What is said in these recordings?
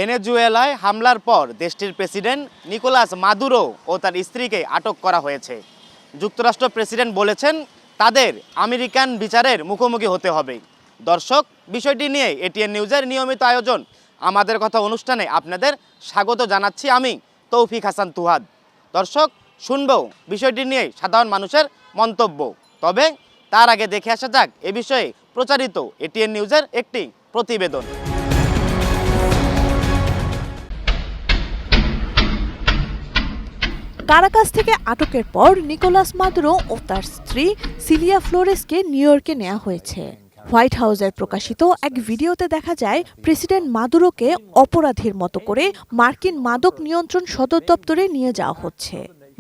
ভেনেজুয়েলায় হামলার পর দেশটির প্রেসিডেন্ট নিকোলাস মাদুরো ও তার স্ত্রীকে আটক করা হয়েছে। যুক্তরাষ্ট্র প্রেসিডেন্ট বলেছেন তাদের আমেরিকান বিচারের মুখোমুখি হতে হবে। দর্শক, বিষয়টি নিয়ে এটিএন নিউজের নিয়মিত আয়োজন আমাদের কথা অনুষ্ঠানে আপনাদের স্বাগত জানাচ্ছি আমি তৌফিক হাসান তুহাদ। দর্শক, শুনবো বিষয়টি নিয়ে সাধারণ মানুষের মন্তব্য। তবে তার আগে দেখে আসা যাক এ বিষয়ে প্রচারিত এটিএন নিউজের একটি প্রতিবেদন। কারাকাস থেকে আটকের পর নিকোলাস মাদুরো ও তার স্ত্রী সিলিয়া ফ্লোরেসকে নিউ ইয়র্কে নেওয়া হয়েছে। হোয়াইট হাউসের প্রকাশিত এক ভিডিওতে দেখা যায় প্রেসিডেন্ট মাদুরোকে অপরাধীর মতো করে মার্কিন মাদক নিয়ন্ত্রণ সদর দপ্তরে নিয়ে যাওয়া হচ্ছে।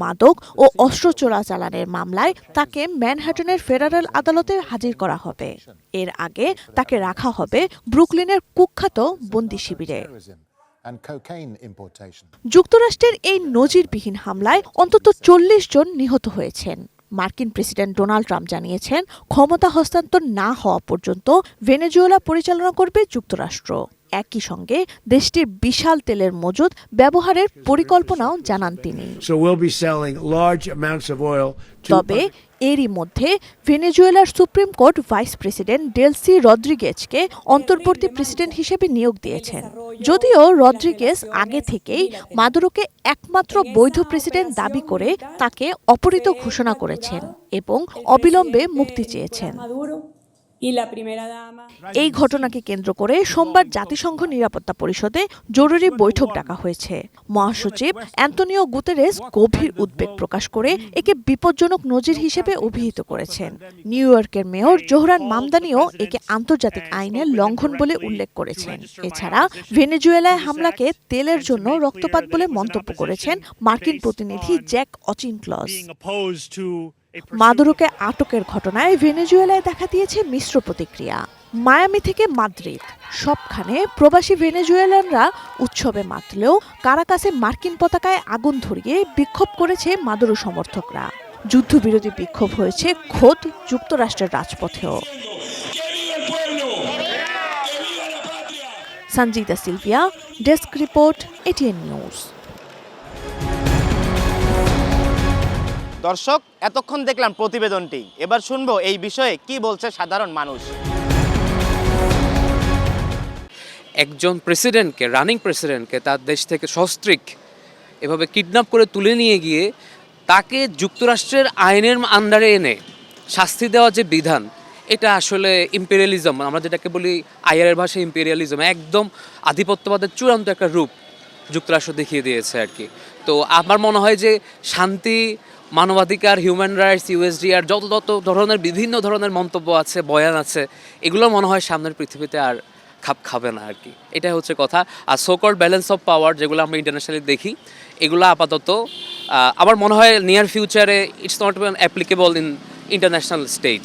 মাদক ও অস্ত্র চোরাচালানের মামলায় তাকে ম্যানহাটনের ফেডারেল আদালতে হাজির করা হবে। এর আগে তাকে রাখা হবে ব্রুকলিনের কুখ্যাত বন্দি শিবিরে। যুক্তরাষ্ট্রের এই নজিরবিহীন হামলায় অন্তত ৪০ জন নিহত হয়েছেন। মার্কিন প্রেসিডেন্ট ডোনাল্ড ট্রাম্প জানিয়েছেন ক্ষমতা হস্তান্তর না হওয়া পর্যন্ত ভেনেজুয়েলা পরিচালনা করবে যুক্তরাষ্ট্র। একই সঙ্গে দেশটির বিশাল তেলের মজুদ ব্যবহারের পরিকল্পনাও জানান তিনি। তবে এরই মধ্যে ভেনেজুয়েলার supreme court vice president Delcy রদ্রিগেজকে অন্তর্বর্তী প্রেসিডেন্ট হিসেবে নিয়োগ দিয়েছেন। যদিও রদ্রিগেজ আগে থেকেই মাদুরোকে একমাত্র বৈধ প্রেসিডেন্ট দাবি করে তাকে অপহৃত ঘোষণা করেছেন এবং অবিলম্বে মুক্তি চেয়েছেন। এই ঘটনাকে কেন্দ্র করে সোমবার জাতিসংঘ নিরাপত্তা পরিষদে জরুরি বৈঠক ডাকা হয়েছে। মহাসচিব অ্যান্তোনিও গুতেরেস গভীর উদ্বেগ প্রকাশ করে একে বিপজ্জনক নজির হিসেবে অভিহিত করেছেন। নিউ ইয়র্কের মেয়র জোহরান মামদানিও একে আন্তর্জাতিক আইনের লঙ্ঘন বলে উল্লেখ করেছেন। এছাড়া ভেনেজুয়েলায় হামলাকে তেলের জন্য রক্তপাত বলে মন্তব্য করেছেন মার্কিন প্রতিনিধি জ্যাক অচিনক্লজ। মাদুরোকে আটকের ঘটনায় ভেনেজুয়েলায় দেখা দিয়েছে মিশ্র প্রতিক্রিয়া। মায়ামি থেকে মাদ্রিদ সবখানে প্রবাসী ভেনেজুয়েলানরা উৎসবে মাতলেও কারাকাসে মার্কিন পতাকায় আগুন ধরিয়ে বিক্ষোভ করেছে মাদুরো সমর্থকরা। যুদ্ধবিরোধী বিক্ষোভ হয়েছে খোদ যুক্তরাষ্ট্রের রাজপথেও। সঞ্জিদা সিলভিয়া, ডেস্ক রিপোর্ট, এটিএন নিউজ। দর্শক, এতক্ষণ দেখলাম প্রতিবেদনটি, এবার শুনবো এই বিষয়ে কি বলছে সাধারণ মানুষ। একজন প্রেসিডেন্টকে, রানিং প্রেসিডেন্টকে তার দেশ থেকে সস্ত্রীক এভাবে কিডন্যাপ করে তুলে নিয়ে গিয়ে তাকে যুক্তরাষ্ট্রের আইনের আন্ডারে এনে শাস্তি দেওয়া যে বিধান, এটা আসলে ইম্পেরিয়ালিজম, আমরা যেটাকে বলি আইআরের ভাষায় ইম্পেরিয়ালিজম, একদম আধিপত্যবাদের চূড়ান্ত একটা রূপ যুক্তরাষ্ট্র দেখিয়ে দিয়েছে আর কি। তো আমার মনে হয় যে শান্তি, মানবাধিকার, হিউম্যান রাইটস, ইউএসডিআর যত ধরনের বিভিন্ন ধরনের মন্তব্য আছে, বয়ান আছে, এগুলো মনে হয় সামনের পৃথিবীতে আর খাপ খাবে না আর কি। এটাই হচ্ছে কথা। আর সোকল্ড ব্যালেন্স অফ পাওয়ার যেগুলো আমরা ইন্টারন্যাশনালি দেখি, এগুলো আপাতত আমার মনে হয় নিয়ার ফিউচারে it's not applicable in international stage.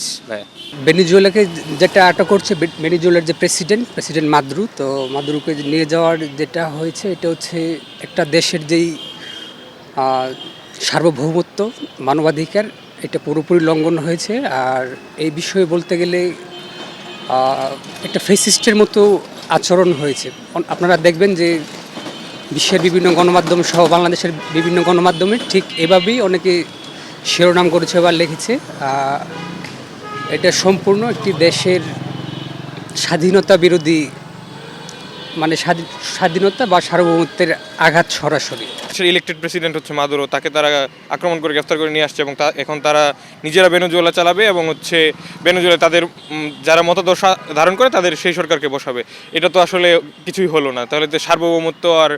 ভেনেজুয়েলাকে যেটা আটক করছে, ভেনেজুয়েলার যে প্রেসিডেন্ট মাদুরো, তো মাদুরোকে নিয়ে যাওয়ার যেটা হয়েছে, এটা হচ্ছে একটা দেশের যেই সার্বভৌমত্ব, মানবাধিকার, এটা পুরোপুরি লঙ্ঘন হয়েছে। আর এই বিষয়ে বলতে গেলে একটা ফেসিস্টের মতো আচরণ হয়েছে। আপনারা দেখবেন যে বিশ্বের বিভিন্ন গণমাধ্যম সহ বাংলাদেশের বিভিন্ন গণমাধ্যমে ঠিক এভাবেই অনেকে শিরোনাম করেছে বা লিখেছে। এটা সম্পূর্ণ একটি দেশের স্বাধীনতা বিরোধী, মানে স্বাধীনতা বা সার্বভৌমত্বের আঘাত সরাসরি। ইলেক্টেড প্রেসিডেন্ট হচ্ছে মাদুরো, তাকে তারা আক্রমণ করে গ্রেফতার করে নিয়ে আসছে এবং এখন তারা নিজেরা ভেনেজুয়েলা চালাবে এবং হচ্ছে ভেনেজুয়েলা তাদের যারা মতাদর্শ ধারণ করে তাদের সেই সরকারকে বসাবে। এটা তো আসলে কিছুই হলো না। তাহলে তো সার্বভৌমত্ব আর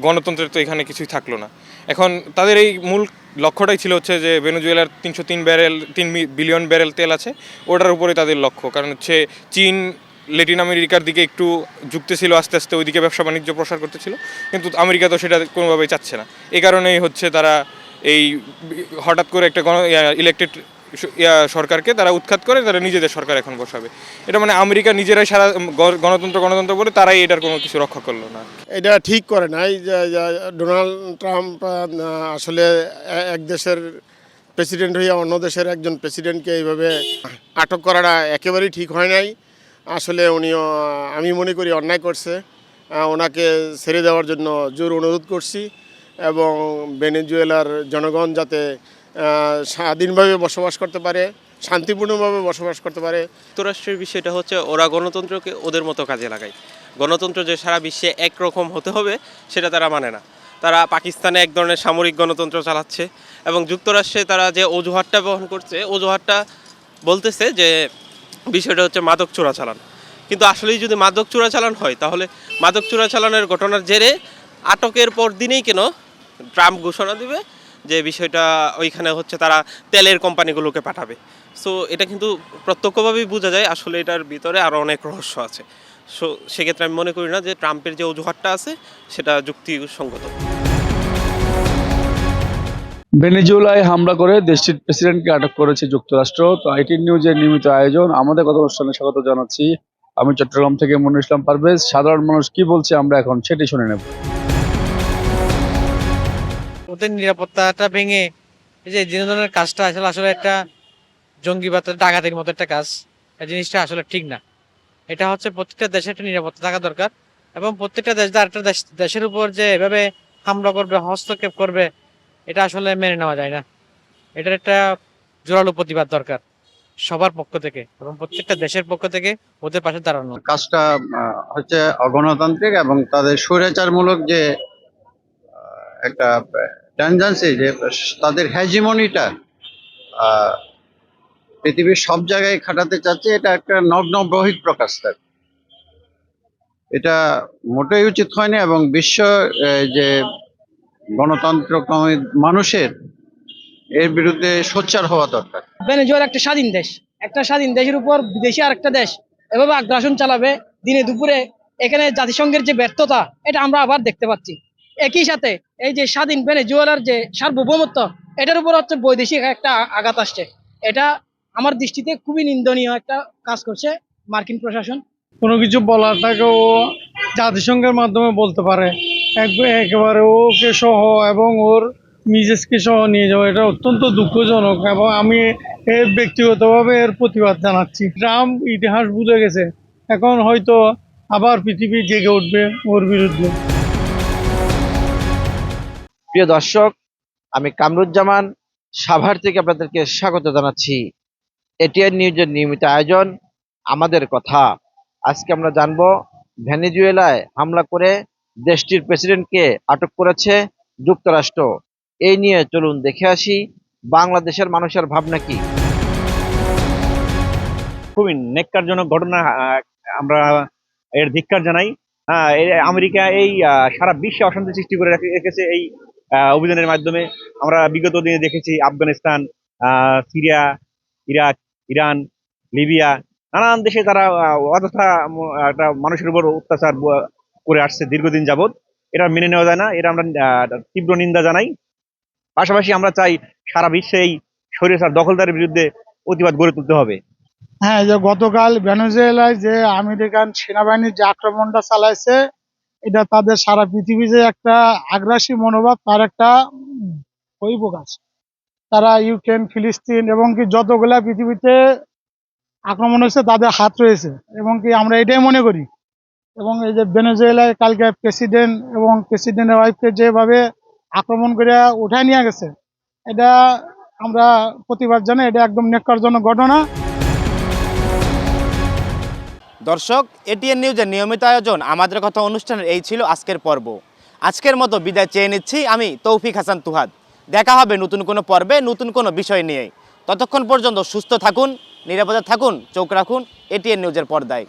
গণতন্ত্রের তো এখানে কিছুই থাকলো না। এখন তাদের এই মূল লক্ষ্যটাই ছিল হচ্ছে যে ভেনেজুয়েলার 3 বিলিয়ন ব্যারেল তেল আছে, ওটার উপরে তাদের লক্ষ্য। কারণ হচ্ছে চীন ল্যাটিন আমেরিকার দিকে একটু যুক্ত ছিল, আস্তে আস্তে ওইদিকে ব্যবসা বাণিজ্য প্রসার করতেছিল, কিন্তু আমেরিকা তো সেটা কোনোভাবেই চাচ্ছে না। এই কারণেই হচ্ছে তারা এই হঠাৎ করে একটা ইলেক্টেড সরকারকে তারা উৎখাত করে তারা নিজেদের সরকার এখন বসাবে। এটা মানে আমেরিকা নিজেরাই সারা গণতন্ত্র বলে তারাই এটার কোনো কিছু রক্ষা করলো না। এটা ঠিক করে নাই যে ডোনাল্ড ট্রাম্প আসলে এক দেশের প্রেসিডেন্ট হইয়া অন্য দেশের একজন প্রেসিডেন্টকে এইভাবে আটক করাটা একেবারেই ঠিক হয় নাই। আসলে উনিও আমি মনে করি অন্যায় করছে। ওনাকে ছেড়ে দেওয়ার জন্য জোর অনুরোধ করছি এবং ভেনেজুয়েলার জনগণ যাতে স্বাধীনভাবে বসবাস করতে পারে, শান্তিপূর্ণভাবে বসবাস করতে পারে। যুক্তরাষ্ট্রের বিষয়টা হচ্ছে ওরা গণতন্ত্রকে ওদের মতো কাজে লাগায়। গণতন্ত্র যে সারা বিশ্বে একরকম হতে হবে সেটা তারা মানে না। তারা পাকিস্তানে এক ধরনের সামরিক গণতন্ত্র চালাচ্ছে এবং যুক্তরাষ্ট্রে তারা যে অজুহাতটা বহন করছে, অজুহাতটা বলতেছে যে বিষয়টা হচ্ছে মাদক চোরাচালান। কিন্তু আসলেই যদি মাদক চোরাচালান হয় তাহলে মাদক চোরাচালানের ঘটনার জেরে আটকের পর দিনেই কেন ট্রাম্প ঘোষণা দিবে যে বিষয়টা ওইখানে হচ্ছে তারা তেলের কোম্পানিগুলোকে পাঠাবে। সো এটা কিন্তু প্রত্যক্ষভাবেই বোঝা যায় আসলে এটার ভিতরে আরও অনেক রহস্য আছে। সো সেক্ষেত্রে আমি মনে করি না যে ট্রাম্পের যে অজুহাতটা আছে সেটা যুক্তিসঙ্গত। ভেনেজুয়েলায় হামলা করে দেশটির প্রেসিডেন্টকে আটক করেছে যুক্তরাষ্ট্র। তো আইটিন নিউজের নিয়মিত আয়োজন আমাদের কথা অনুষ্ঠানে স্বাগত জানাচ্ছি। আমি চট্টগ্রাম থেকে মনির ইসলাম পারভেজ। সাধারণ মানুষ কি বলছে আমরা এখন সেটি শুনে নেব। ওদের নিরাপত্তাটা ভেঙে এই যে ধরনের কাজটা আসলে একটা জঙ্গিবাদ ডাকাতির মতো একটা কাজ, এই জিনিসটা আসলে ঠিক না। এটা হচ্ছে প্রত্যেকটা দেশে একটা নিরাপত্তা থাকা দরকার এবং প্রত্যেকটা দেশ আরেকটা দেশের উপর যে এভাবে হামলা করবে, হস্তক্ষেপ করবে, এটা আসলে মেনে নেওয়া যায় না। এটার একটা জোরালো প্রতিবাদ দরকার সবার পক্ষ থেকে এবং প্রত্যেকটা দেশের পক্ষ থেকে ওদের পাশে দাঁড়ানো। কাজটা হচ্ছে অগণতান্ত্রিক এবং তাদের স্বৈরাচারমূলক যে একটা টেন্ডেন্সি, যে তাদের হ্যাজিমনিটা পৃথিবীর সব জায়গায় খাটাতে চাচ্ছে, এটা একটা নগ্ন বহিঃপ্রকাশ। তার এটা মোটেই উচিত হয়নি এবং বিশ্ব যে গণতন্ত্র মানুষের এর বিরুদ্ধে সোচ্চার হওয়া দরকার। ভেনেজুয়েলা একটা স্বাধীন দেশ, একটা স্বাধীন দেশের উপর বিদেশি আরেকটা দেশ এভাবে আগ্রাসন চালাবে দিনে দুপুরে, এখানে জাতিসংঘের যে ব্যর্থতা এটা আমরা আবার দেখতে পাচ্ছি। একই সাথে এই যে স্বাধীন ভেনেজুয়েলার যে সার্বভৌমত্ব, এটার উপর হচ্ছে বৈদেশিক একটা আঘাত আসছে। এটা আমার দৃষ্টিতে খুবই নিন্দনীয় একটা কাজ করছে মার্কিন প্রশাসন। কোনো কিছু বলার থাকে ও জাতিসংঘের মাধ্যমে বলতে পারে, একেবারে ওকে সহ এবং ওর মিজেসকে সহ নিয়ে যাওয়া, এটা অত্যন্ত দুঃখজনক এবং আমি এর ব্যক্তিগতভাবে এর প্রতিবাদ জানাচ্ছি। ট্রাম্প ইতিহাস ভুলে গেছে, এখন হয়তো আবার পৃথিবী জেগে উঠবে ওর বিরুদ্ধে। প্রিয় দর্শক, আমি কামরুজ্জামান সাভার থেকে আপনাদেরকে স্বাগত জানাচ্ছি এটিএন নিউজের নিয়মিত আয়োজন আমাদের কথা। আজকে আমরা জানবো ভেনেজুয়েলায় হামলা করে দেশটির প্রেসিডেন্টকে আটক করেছে যুক্তরাষ্ট্র। এই নিয়ে চলুন দেখে আসি বাংলাদেশের মানুষের ভাবনা কি। খুবই নেক্কারজনক ঘটনা, আমরা এর ধিক্কার জানাই। আমেরিকা এই সারা বিশ্বে অশান্তি সৃষ্টি করে রেখেছে এই অভিযানের মাধ্যমে। আমরা বিগত দিনে দেখেছি Afghanistan, Syria, Iraq, Iran, Libya, নানান দেশে তারা অযথা একটা মানুষের উপর অত্যাচার করে আসছে দীর্ঘদিন যাবৎ। এটা মেনে নেওয়া যায় না, এটা আমরা তীব্র নিন্দা জানাই। পাশাপাশি আমরা চাই সারা বিশ্বে এই স্বৈরাচার দখলদারের বিরুদ্ধে প্রতিবাদ গড়ে তুলতে হবে। হ্যাঁ, যে গতকাল ভেনেজুয়েলায় যে আমেরিকান সেনাবাহিনীর যে আক্রমণটা চালাইছে, এটা তাদের সারা পৃথিবী যে একটা আগ্রাসী মনোভাব, তার একটা বহিঃপ্রকাশ। তারা ইউক্রেন, ফিলিস্তিন এবং কি যতগুলা পৃথিবীতে আক্রমণ হয়েছে তাদের হাত রয়েছে এবং কি আমরা এটাই মনে করি। এবং এই যে ভেনেজুয়েলায় কালকে প্রেসিডেন্ট এবং প্রেসিডেন্টের ওয়াইফকে যেভাবে আক্রমণ করে উঠায় নিয়ে গেছে, এটা আমরা প্রতিবাদ জানাই। এটা একদম ন্যাক্কারজনক ঘটনা। দর্শক, এটিএন নিউজের নিয়মিত আয়োজন আমাদের কথা অনুষ্ঠানের এই ছিল আজকের পর্ব। আজকের মতো বিদায় চেয়ে নিচ্ছি আমি তৌফিক হাসান তুহাদ। দেখা হবে নতুন কোনো পর্বে নতুন কোনো বিষয় নিয়ে। ততক্ষণ পর্যন্ত সুস্থ থাকুন, নিরাপদে থাকুন, চোখ রাখুন এটিএন নিউজের পর্দায়।